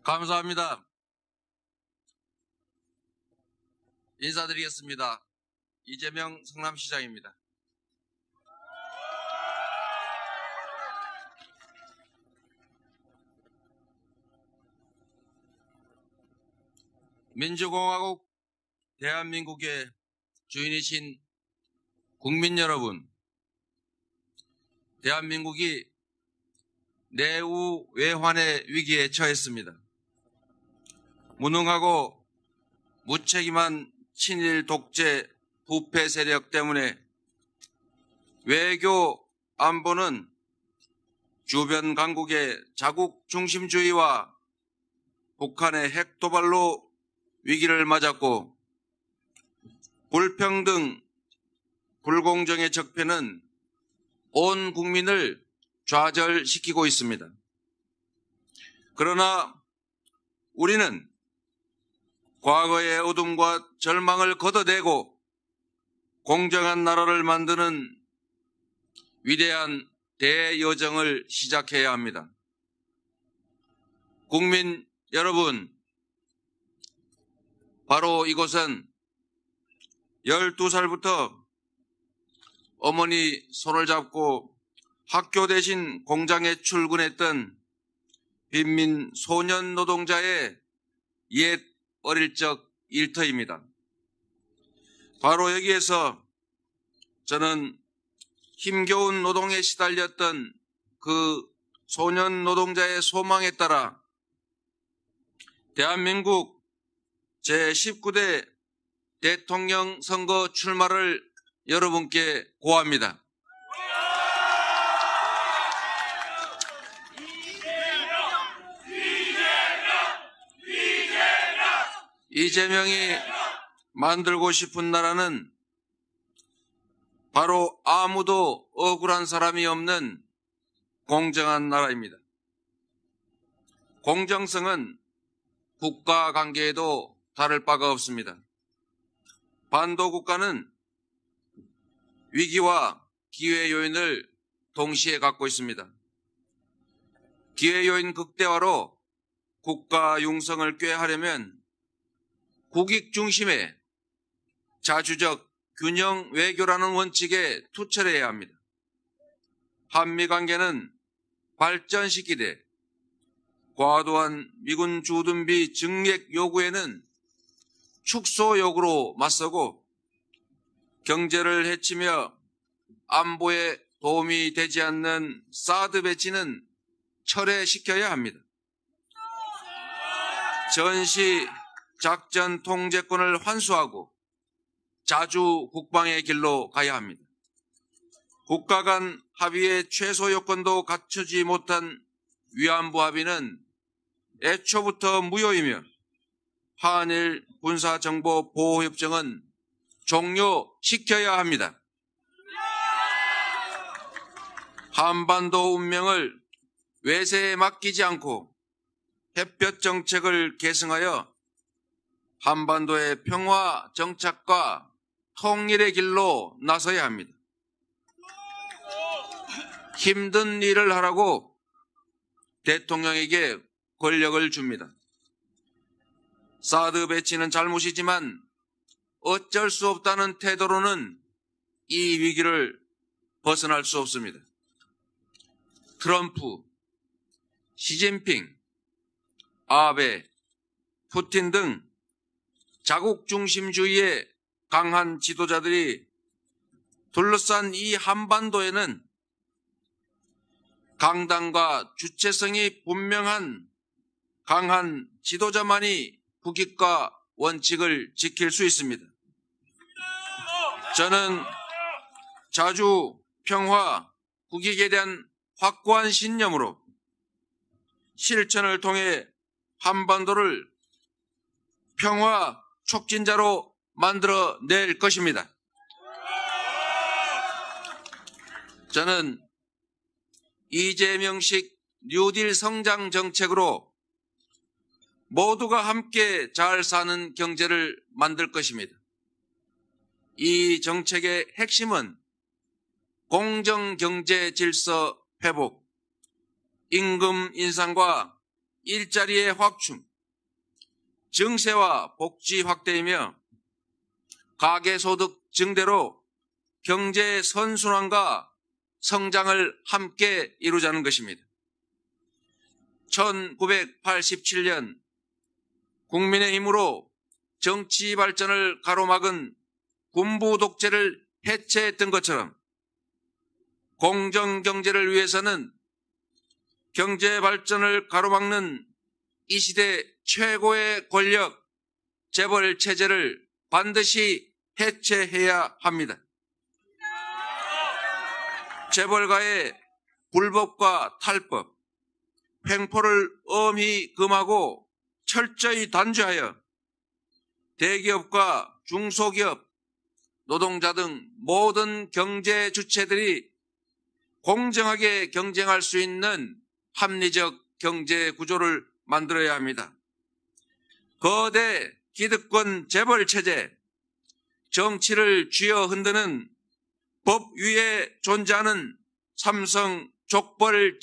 감사합니다. 인사드리겠습니다. 이재명 성남시장입니다. 민주공화국 대한민국의 주인이신 국민 여러분, 대한민국이 내후 외환의 위기에 처했습니다. 무능하고 무책임한 친일 독재 부패 세력 때문에 외교 안보는 주변 강국의 자국 중심주의와 북한의 핵 도발로 위기를 맞았고, 불평등, 불공정의 적폐는 온 국민을 좌절시키고 있습니다. 그러나 우리는 과거의 어둠과 절망을 걷어내고 공정한 나라를 만드는 위대한 대여정을 시작해야 합니다. 국민 여러분, 바로 이곳은 12살부터 어머니 손을 잡고 학교 대신 공장에 출근했던 빈민 소년 노동자의 옛 어릴 적 일터입니다. 바로 여기에서 저는 힘겨운 노동에 시달렸던 그 소년 노동자의 소망에 따라 대한민국 제19대 대통령 선거 출마를 여러분께 고합니다. 이재명이 만들고 싶은 나라는 바로 아무도 억울한 사람이 없는 공정한 나라입니다. 공정성은 국가 관계에도 다를 바가 없습니다. 반도 국가는 위기와 기회 요인을 동시에 갖고 있습니다. 기회 요인 극대화로 국가 융성을 꾀하려면 국익 중심의 자주적 균형 외교라는 원칙에 투철해야 합니다. 한미 관계는 발전시키되 과도한 미군 주둔비 증액 요구에는 축소 요구로 맞서고, 경제를 해치며 안보에 도움이 되지 않는 사드 배치는 철회시켜야 합니다. 전시 작전 통제권을 환수하고 자주 국방의 길로 가야 합니다. 국가 간 합의의 최소 요건도 갖추지 못한 위안부 합의는 애초부터 무효이며 한일 군사정보보호협정은 종료시켜야 합니다. 한반도 운명을 외세에 맡기지 않고 햇볕 정책을 계승하여 한반도의 평화 정착과 통일의 길로 나서야 합니다. 힘든 일을 하라고 대통령에게 권력을 줍니다. 사드 배치는 잘못이지만 어쩔 수 없다는 태도로는 이 위기를 벗어날 수 없습니다. 트럼프, 시진핑, 아베, 푸틴 등 자국 중심주의의 강한 지도자들이 둘러싼 이 한반도에는 강단과 주체성이 분명한 강한 지도자만이 국익과 원칙을 지킬 수 있습니다. 저는 자주, 평화, 국익에 대한 확고한 신념으로 실천을 통해 한반도를 평화 촉진자로 만들어낼 것입니다. 저는 이재명식 뉴딜 성장 정책으로 모두가 함께 잘 사는 경제를 만들 것입니다. 이 정책의 핵심은 공정경제 질서 회복, 임금 인상과 일자리의 확충, 증세와 복지 확대이며 가계소득 증대로 경제 선순환과 성장을 함께 이루자는 것입니다. 1987년 국민의힘으로 정치 발전을 가로막은 군부 독재를 해체했던 것처럼 공정경제를 위해서는 경제 발전을 가로막는 이 시대 최고의 권력, 재벌 체제를 반드시 해체해야 합니다. 재벌가의 불법과 탈법, 횡포를 엄히 금하고 철저히 단죄하여 대기업과 중소기업, 노동자 등 모든 경제 주체들이 공정하게 경쟁할 수 있는 합리적 경제 구조를 만들어야 합니다. 거대 기득권 재벌 체제, 정치를 쥐어 흔드는 법 위에 존재하는 삼성 족벌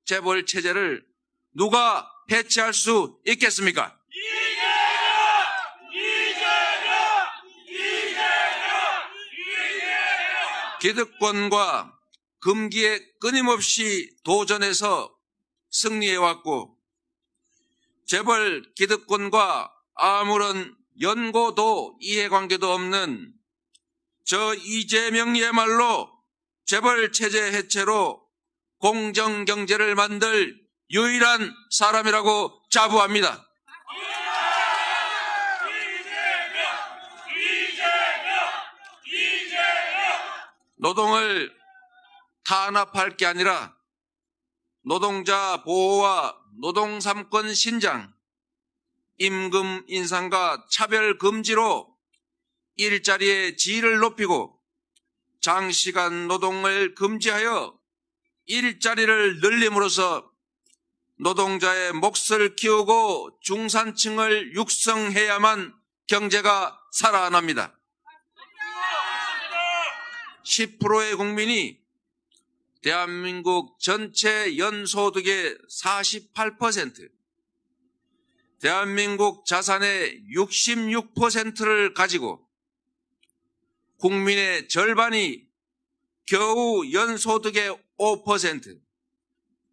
재벌 체제를 누가 해체할 수 있겠습니까? 기득권과 금기에 끊임없이 도전해서 승리해왔고 재벌 기득권과 아무런 연고도 이해관계도 없는 저 이재명이야말로 재벌 체제 해체로 공정경제를 만들 유일한 사람이라고 자부합니다. 노동을 탄압할 게 아니라 노동자 보호와 노동 3권 신장, 임금 인상과 차별 금지로 일자리의 질을 높이고 장시간 노동을 금지하여 일자리를 늘림으로써 노동자의 몫을 키우고 중산층을 육성해야만 경제가 살아납니다. 10%의 국민이 대한민국 전체 연소득의 48%, 대한민국 자산의 66%를 가지고 국민의 절반이 겨우 연소득의 5%,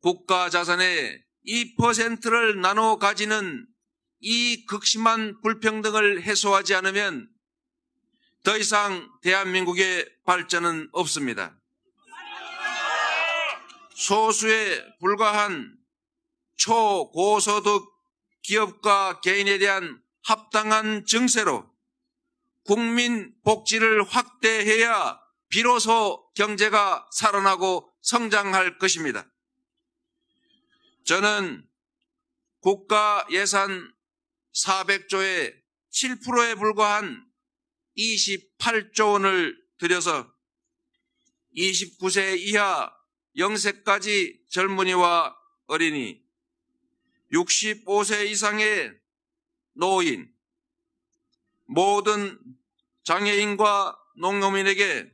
국가 자산의 2%를 나눠 가지는 이 극심한 불평등을 해소하지 않으면 더 이상 대한민국의 발전은 없습니다. 소수에 불과한 초고소득 기업과 개인에 대한 합당한 증세로 국민 복지를 확대해야 비로소 경제가 살아나고 성장할 것입니다. 저는 국가 예산 400조의 7%에 불과한 28조 원을 들여서 29세 이하 0세까지 젊은이와 어린이, 65세 이상의 노인, 모든 장애인과 농업인에게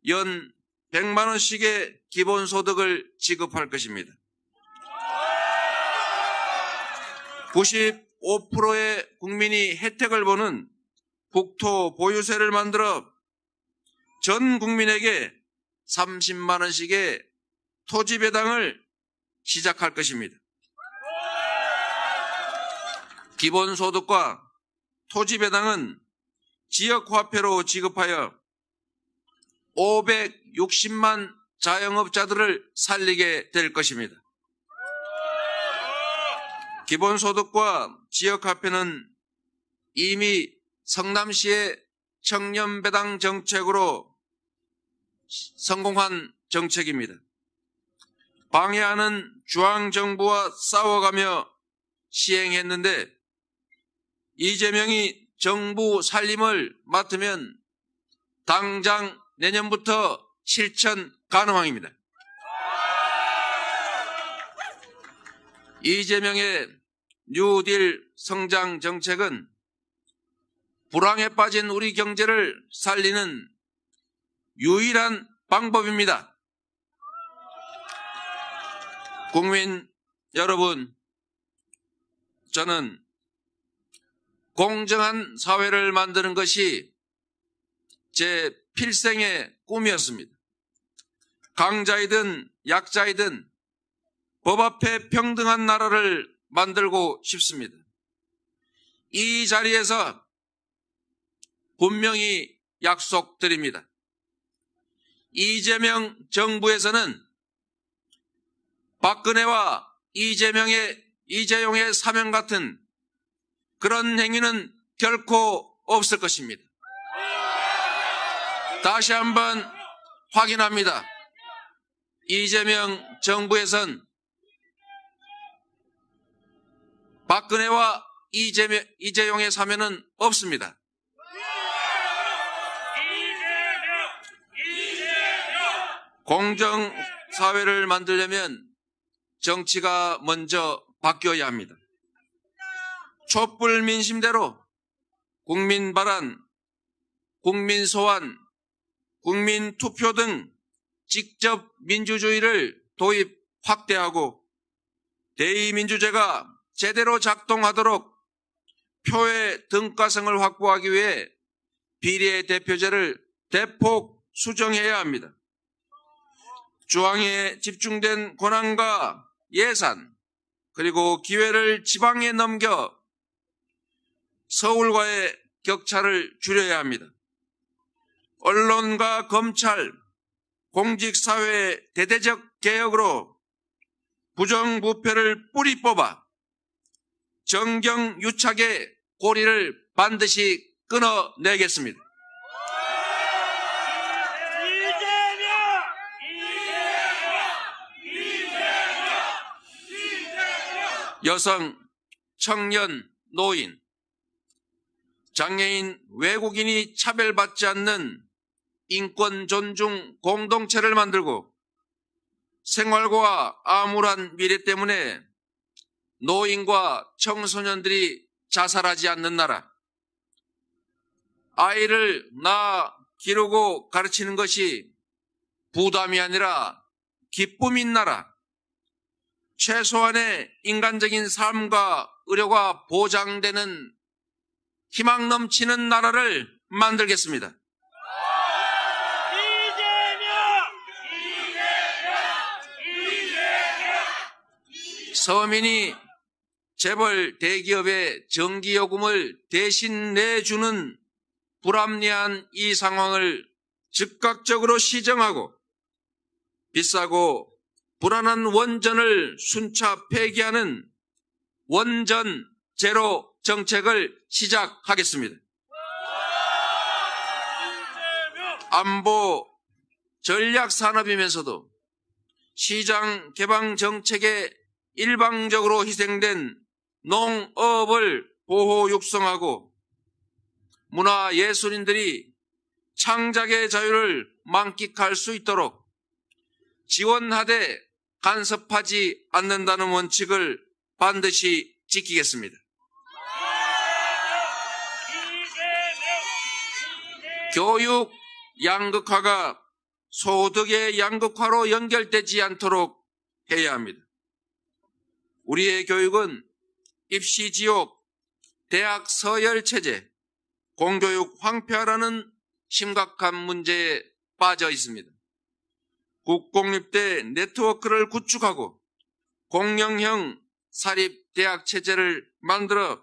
연 100만 원씩의 기본소득을 지급할 것입니다. 95%의 국민이 혜택을 보는 국토 보유세를 만들어 전 국민에게 30만 원씩의 토지 배당을 시작할 것입니다. 기본소득과 토지 배당은 지역화폐로 지급하여 560만 자영업자들을 살리게 될 것입니다. 기본소득과 지역화폐는 이미 성남시의 청년배당 정책으로 성공한 정책입니다. 방해하는 중앙정부와 싸워가며 시행했는데 이재명이 정부 살림을 맡으면 당장 내년부터 실천 가능합니다. 이재명의 뉴딜 성장 정책은 불황에 빠진 우리 경제를 살리는 유일한 방법입니다. 국민 여러분, 저는 공정한 사회를 만드는 것이 제 필생의 꿈이었습니다. 강자이든 약자이든 법 앞에 평등한 나라를 만들고 싶습니다. 이 자리에서 분명히 약속드립니다. 이재명 정부에서는 박근혜와 이재용의 사명 같은 그런 행위는 결코 없을 것입니다. 다시 한번 확인합니다. 이재명 정부에선 박근혜와 이재용의 사면은 없습니다. 공정사회를 만들려면 정치가 먼저 바뀌어야 합니다. 촛불 민심대로 국민 발언, 국민 소환, 국민 투표 등 직접 민주주의를 도입 확대하고 대의민주제가 제대로 작동하도록 표의 등가성을 확보하기 위해 비례대표제를 대폭 수정해야 합니다. 중앙에 집중된 권한과 예산 그리고 기회를 지방에 넘겨 서울과의 격차를 줄여야 합니다. 언론과 검찰, 공직사회 대대적 개혁으로 부정부패를 뿌리 뽑아 정경유착의 고리를 반드시 끊어내겠습니다. 여성, 청년, 노인, 장애인, 외국인이 차별받지 않는 인권 존중 공동체를 만들고 생활과 암울한 미래 때문에 노인과 청소년들이 자살하지 않는 나라, 아이를 낳아 기르고 가르치는 것이 부담이 아니라 기쁨인 나라, 최소한의 인간적인 삶과 의료가 보장되는 희망 넘치는 나라를 만들겠습니다. 서민이 재벌 대기업의 전기요금을 대신 내주는 불합리한 이 상황을 즉각적으로 시정하고 비싸고 불안한 원전을 순차 폐기하는 원전 제로 정책을 시작하겠습니다. 안보 전략 산업이면서도 시장 개방 정책에 일방적으로 희생된 농업을 보호 육성하고 문화예술인들이 창작의 자유를 만끽할 수 있도록 지원하되 간섭하지 않는다는 원칙을 반드시 지키겠습니다. 교육 양극화가 소득의 양극화로 연결되지 않도록 해야 합니다. 우리의 교육은 입시 지옥, 대학 서열 체제, 공교육 황폐화라는 심각한 문제에 빠져 있습니다. 국공립대 네트워크를 구축하고 공영형 사립대학 체제를 만들어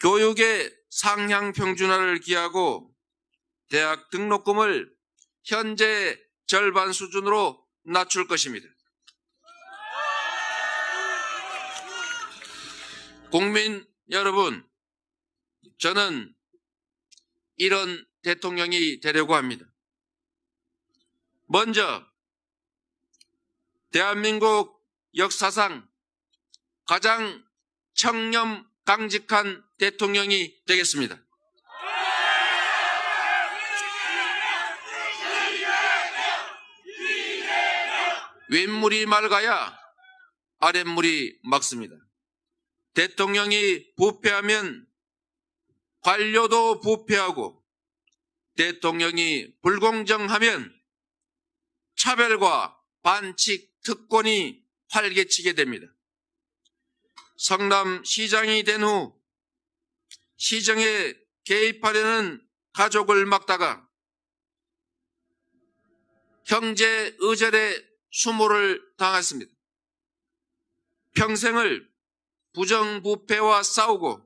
교육의 상향 평준화를 기하고 대학 등록금을 현재 절반 수준으로 낮출 것입니다. 국민 여러분, 저는 이런 대통령이 되려고 합니다. 먼저 대한민국 역사상 가장 청렴 강직한 대통령이 되겠습니다. 윗물이 맑아야 아랫물이 맑습니다. 대통령이 부패하면 관료도 부패하고 대통령이 불공정하면 차별과 반칙, 특권이 활개치게 됩니다. 성남시장이 된 후 시정에 개입하려는 가족을 막다가 형제 의절의 수모를 당했습니다. 평생을 부정부패와 싸우고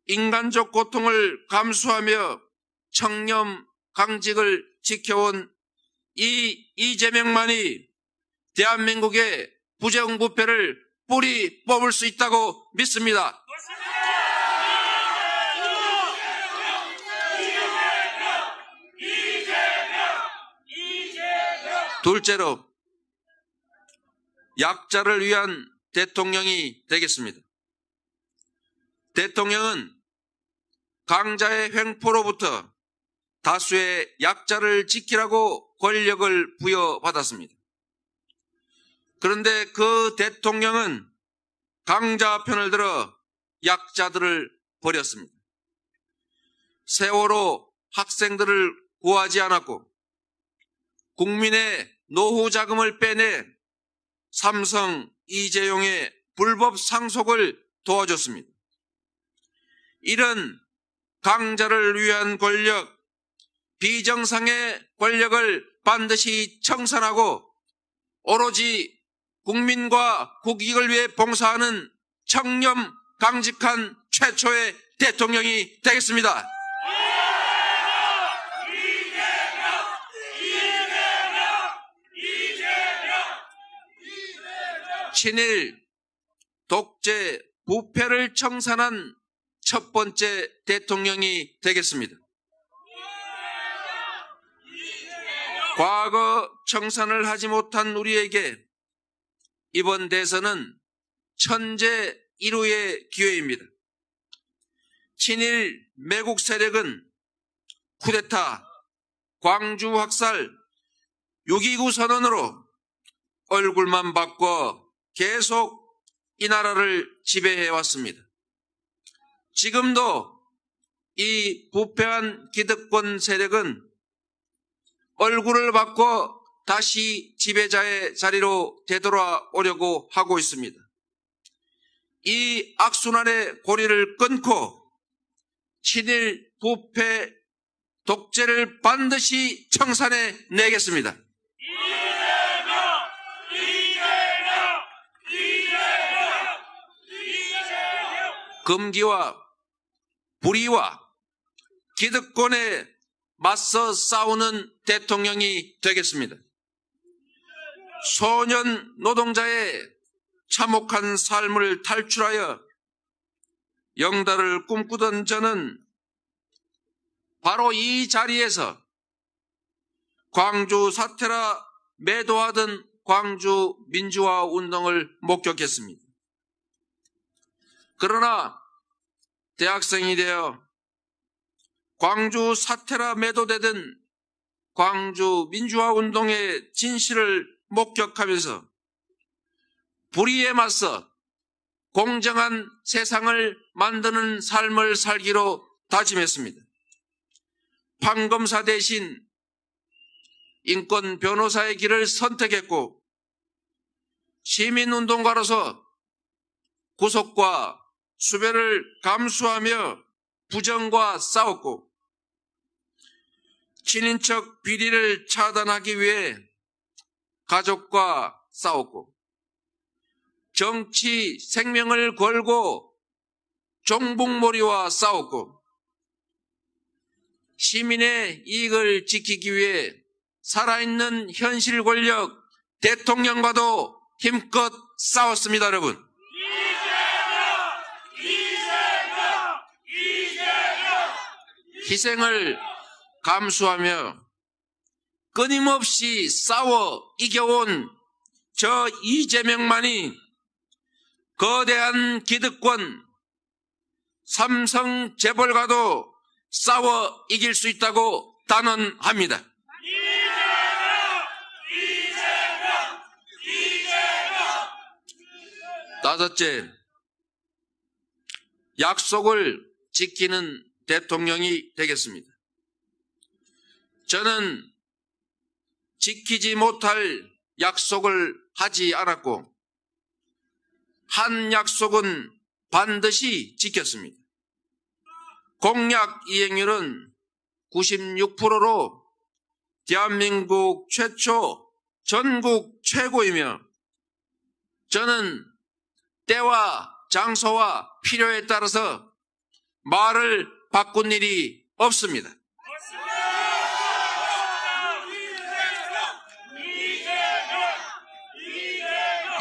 인간적 고통을 감수하며 청렴 강직을 지켜온 이 이재명만이 대한민국의 부정부패를 뿌리 뽑을 수 있다고 믿습니다. 둘째로 약자를 위한 대통령이 되겠습니다. 대통령은 강자의 횡포로부터 다수의 약자를 지키라고 권력을 부여받았습니다. 그런데 그 대통령은 강자 편을 들어 약자들을 버렸습니다. 세월호 학생들을 구하지 않았고 국민의 노후 자금을 빼내 삼성 이재용의 불법 상속을 도와줬습니다. 이런 강자를 위한 권력, 비정상의 권력을 반드시 청산하고 오로지 국민과 국익을 위해 봉사하는 청렴 강직한 최초의 대통령이 되겠습니다. 친일, 독재, 부패를 청산한 첫 번째 대통령이 되겠습니다. 과거 청산을 하지 못한 우리에게 이번 대선은 천재 1호의 기회입니다. 친일 매국 세력은 쿠데타, 광주 학살, 6.29 선언으로 얼굴만 바꿔 계속 이 나라를 지배해왔습니다. 지금도 이 부패한 기득권 세력은 얼굴을 바꿔 다시 지배자의 자리로 되돌아오려고 하고 있습니다. 이 악순환의 고리를 끊고 친일 부패 독재를 반드시 청산해 내겠습니다. 금기와 불의와 기득권에 맞서 싸우는 대통령이 되겠습니다. 소년 노동자의 참혹한 삶을 탈출하여 영달을 꿈꾸던 저는 바로 이 자리에서 광주 사태라 매도하던 광주 민주화 운동을 목격했습니다. 그러나 대학생이 되어 광주 사태라 매도되던 광주 민주화 운동의 진실을 목격하면서 불의에 맞서 공정한 세상을 만드는 삶을 살기로 다짐했습니다. 판검사 대신 인권 변호사의 길을 선택했고 시민운동가로서 구속과 수배를 감수하며 부정과 싸웠고 친인척 비리를 차단하기 위해 가족과 싸웠고 정치 생명을 걸고 종북몰이와 싸웠고 시민의 이익을 지키기 위해 살아있는 현실 권력 대통령과도 힘껏 싸웠습니다, 여러분. 희생을 감수하며 끊임없이 싸워 이겨온 저 이재명만이 거대한 기득권 삼성 재벌과도 싸워 이길 수 있다고 단언합니다. 다섯째, 약속을 지키는 대통령이 되겠습니다. 저는 지키지 못할 약속을 하지 않았고 한 약속은 반드시 지켰습니다. 공약 이행률은 96%로 대한민국 최초, 전국 최고이며 저는 때와 장소와 필요에 따라서 말을 바꾼 일이 없습니다.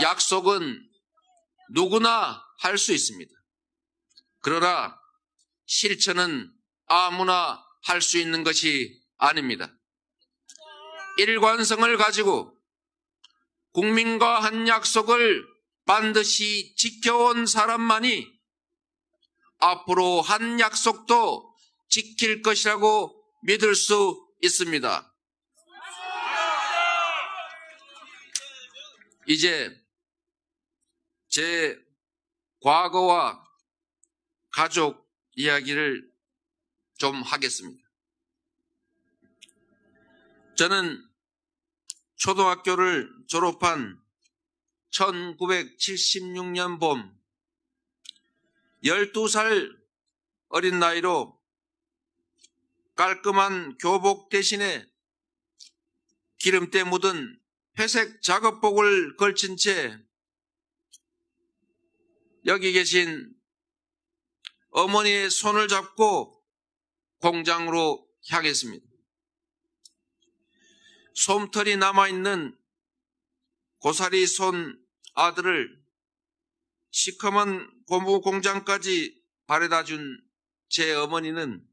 약속은 누구나 할 수 있습니다. 그러나 실천은 아무나 할 수 있는 것이 아닙니다. 일관성을 가지고 국민과 한 약속을 반드시 지켜온 사람만이 앞으로 한 약속도 지킬 것이라고 믿을 수 있습니다. 이제 제 과거와 가족 이야기를 좀 하겠습니다. 저는 초등학교를 졸업한 1976년 봄 12살 어린 나이로 깔끔한 교복 대신에 기름때 묻은 회색 작업복을 걸친 채 여기 계신 어머니의 손을 잡고 공장으로 향했습니다. 솜털이 남아있는 고사리 손 아들을 시커먼 고무 공장까지 바래다 준 제 어머니는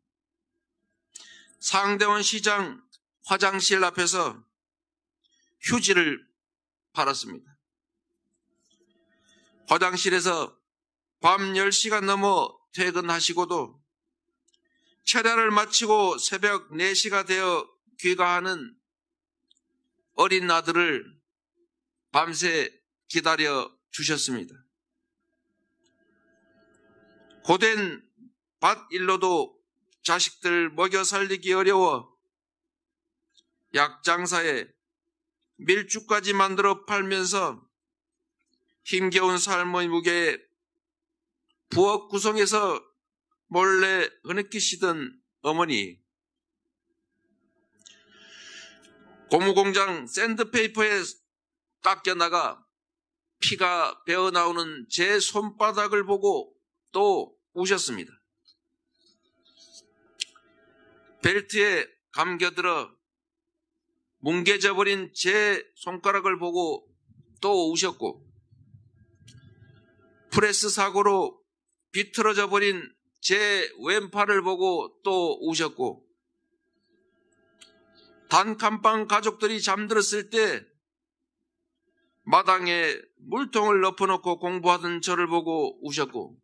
상대원 시장 화장실 앞에서 휴지를 팔았습니다. 화장실에서 밤 10시가 넘어 퇴근하시고도 철야를 마치고 새벽 4시가 되어 귀가하는 어린 아들을 밤새 기다려 주셨습니다. 고된 밭일로도 자식들 먹여 살리기 어려워 약장사에 밀주까지 만들어 팔면서 힘겨운 삶의 무게에 부엌 구성에서 몰래 흐느끼시던 어머니, 고무공장 샌드페이퍼에 깎여나가 피가 배어나오는 제 손바닥을 보고 또 우셨습니다. 벨트에 감겨들어 뭉개져버린 제 손가락을 보고 또 우셨고, 프레스 사고로 비틀어져 버린 제 왼팔을 보고 또 우셨고, 단칸방 가족들이 잠들었을 때 마당에 물통을 엎어놓고 공부하던 저를 보고 우셨고,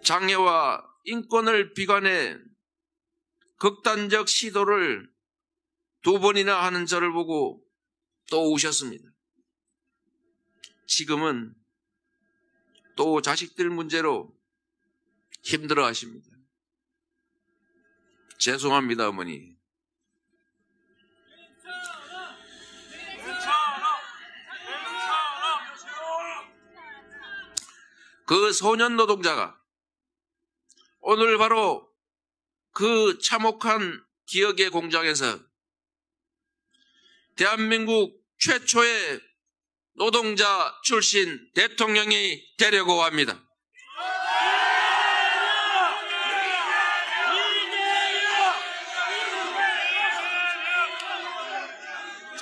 장애와 인권을 비관해 극단적 시도를 2번이나 하는 저를 보고 또 우셨습니다. 지금은 또 자식들 문제로 힘들어 하십니다. 죄송합니다, 어머니. 그 소년 노동자가 오늘 바로 그 참혹한 기억의 공장에서 대한민국 최초의 노동자 출신 대통령이 되려고 합니다.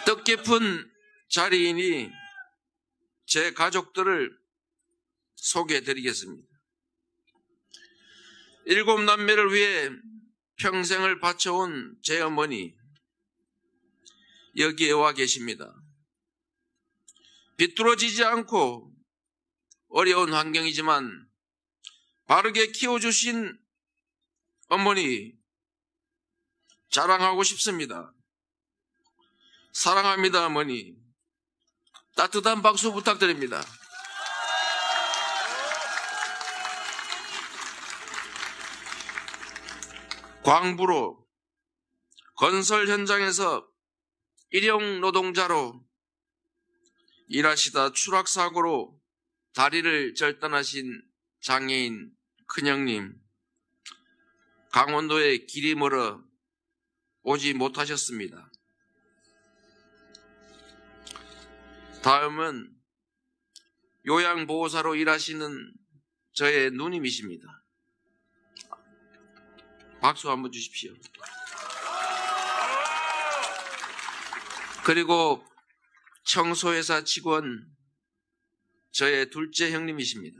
뜻깊은 자리이니 제 가족들을 소개해드리겠습니다. 7남매를 위해 평생을 바쳐온 제 어머니, 여기에 와 계십니다. 비뚤어지지 않고 어려운 환경이지만 바르게 키워주신 어머니 자랑하고 싶습니다. 사랑합니다, 어머니. 따뜻한 박수 부탁드립니다. 광부로 건설 현장에서 일용 노동자로 일하시다 추락사고로 다리를 절단하신 장애인 큰형님, 강원도에 길이 멀어 오지 못하셨습니다. 다음은 요양보호사로 일하시는 저의 누님이십니다. 박수 한번 주십시오. 그리고 청소회사 직원 저의 둘째 형님이십니다.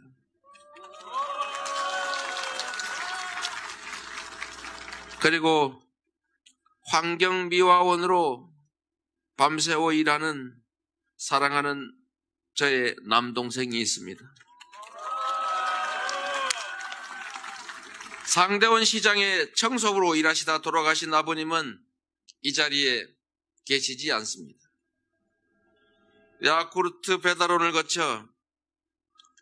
그리고 환경미화원으로 밤새워 일하는 사랑하는 저의 남동생이 있습니다. 상대원 시장의 청소부로 일하시다 돌아가신 아버님은 이 자리에 계시지 않습니다. 야쿠르트 배달원을 거쳐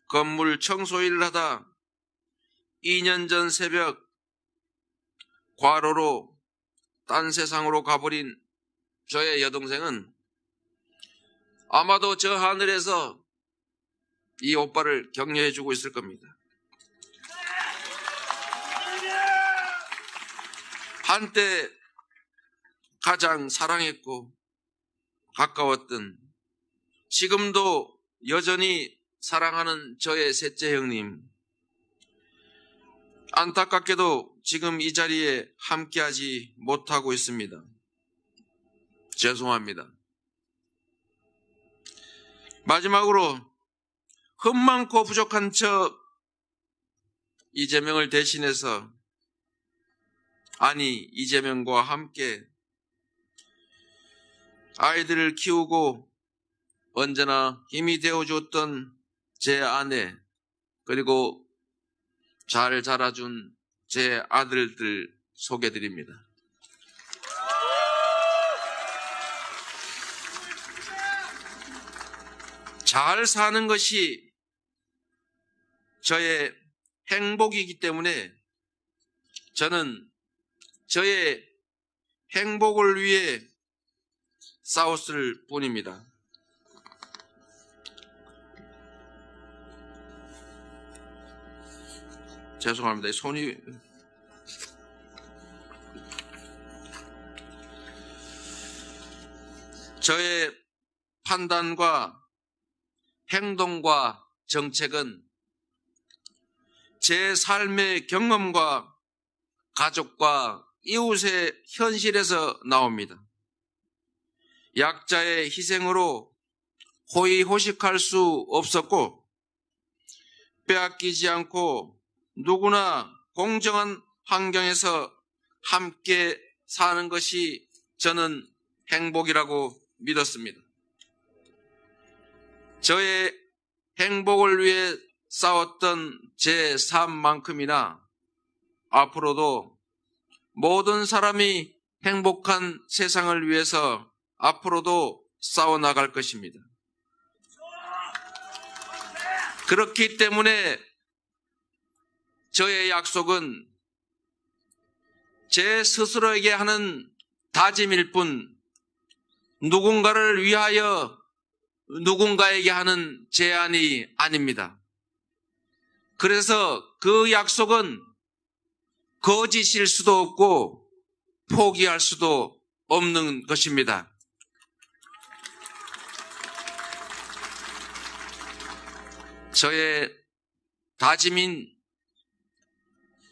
건물 청소 일을 하다 2년 전 새벽 과로로 딴 세상으로 가버린 저의 여동생은 아마도 저 하늘에서 이 오빠를 격려해주고 있을 겁니다. 한때 가장 사랑했고 가까웠던, 지금도 여전히 사랑하는 저의 셋째 형님, 안타깝게도 지금 이 자리에 함께하지 못하고 있습니다. 죄송합니다. 마지막으로 흠 많고 부족한 저 이재명을 대신해서, 아니 이재명과 함께 아이들을 키우고 언제나 힘이 되어줬던 제 아내, 그리고 잘 자라준 제 아들들 소개드립니다. 잘 사는 것이 저의 행복이기 때문에 저는 저의 행복을 위해 싸웠을 뿐입니다. 죄송합니다. 손이 저의 판단과 행동과 정책은 제 삶의 경험과 가족과 이웃의 현실에서 나옵니다. 약자의 희생으로 호의호식할 수 없었고, 빼앗기지 않고 누구나 공정한 환경에서 함께 사는 것이 저는 행복이라고 믿었습니다. 저의 행복을 위해 싸웠던 제 삶만큼이나 앞으로도 모든 사람이 행복한 세상을 위해서 앞으로도 싸워나갈 것입니다. 그렇기 때문에 저의 약속은 제 스스로에게 하는 다짐일 뿐, 누군가를 위하여 누군가에게 하는 제안이 아닙니다. 그래서 그 약속은 거짓일 수도 없고 포기할 수도 없는 것입니다. 저의 다짐인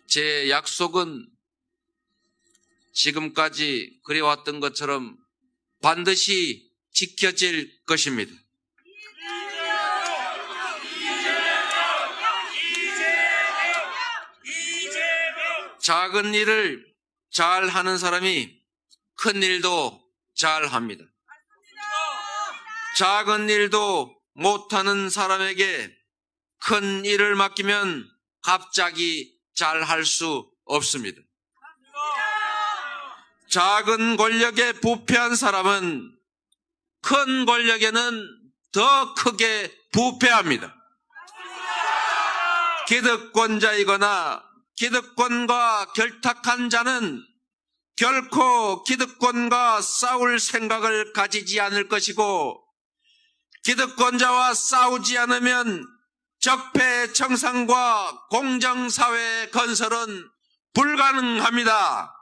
제 약속은 지금까지 그래왔던 것처럼 반드시 지켜질 것입니다. 작은 일을 잘 하는 사람이 큰 일도 잘 합니다. 작은 일도 못하는 사람에게 큰 일을 맡기면 갑자기 잘 할 수 없습니다. 작은 권력에 부패한 사람은 큰 권력에는 더 크게 부패합니다. 기득권자이거나 기득권과 결탁한 자는 결코 기득권과 싸울 생각을 가지지 않을 것이고, 기득권자와 싸우지 않으면 적폐청산과 공정사회 건설은 불가능합니다.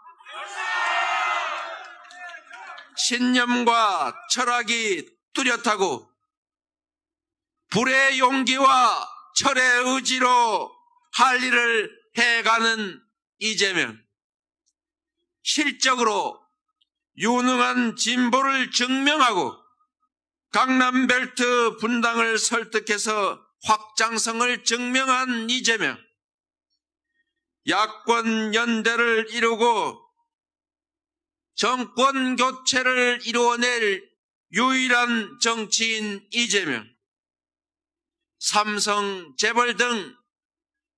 신념과 철학이 뚜렷하고 불의 용기와 철의 의지로 할 일을 해가는 이재명, 실적으로 유능한 진보를 증명하고 강남벨트 분당을 설득해서 확장성을 증명한 이재명, 야권 연대를 이루고 정권 교체를 이루어낼 유일한 정치인 이재명, 삼성 재벌 등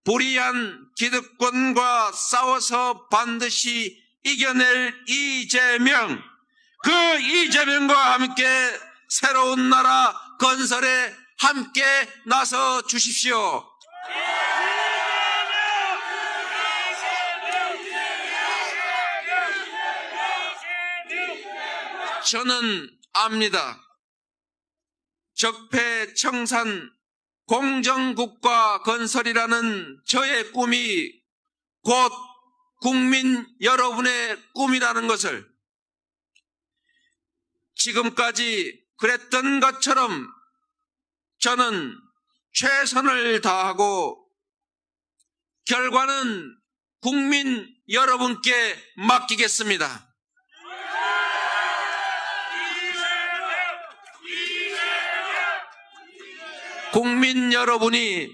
불의한 기득권과 싸워서 반드시 이겨낼 이재명, 그 이재명과 함께 새로운 나라 건설에 함께 나서 주십시오. 저는 압니다. 적폐청산 공정국가 건설이라는 저의 꿈이 곧 국민 여러분의 꿈이라는 것을, 지금까지 그랬던 것처럼 저는 최선을 다하고 결과는 국민 여러분께 맡기겠습니다. 국민 여러분이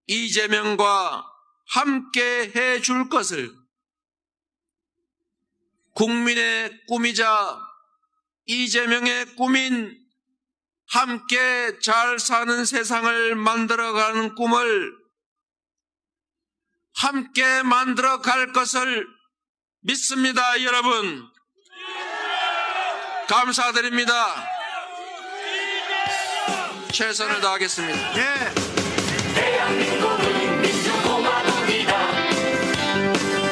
이재명과 함께 해줄 것을, 국민의 꿈이자 이재명의 꿈인 함께 잘 사는 세상을 만들어가는 꿈을 함께 만들어갈 것을 믿습니다. 여러분, 감사드립니다. 최선을 다하겠습니다. 대한민국을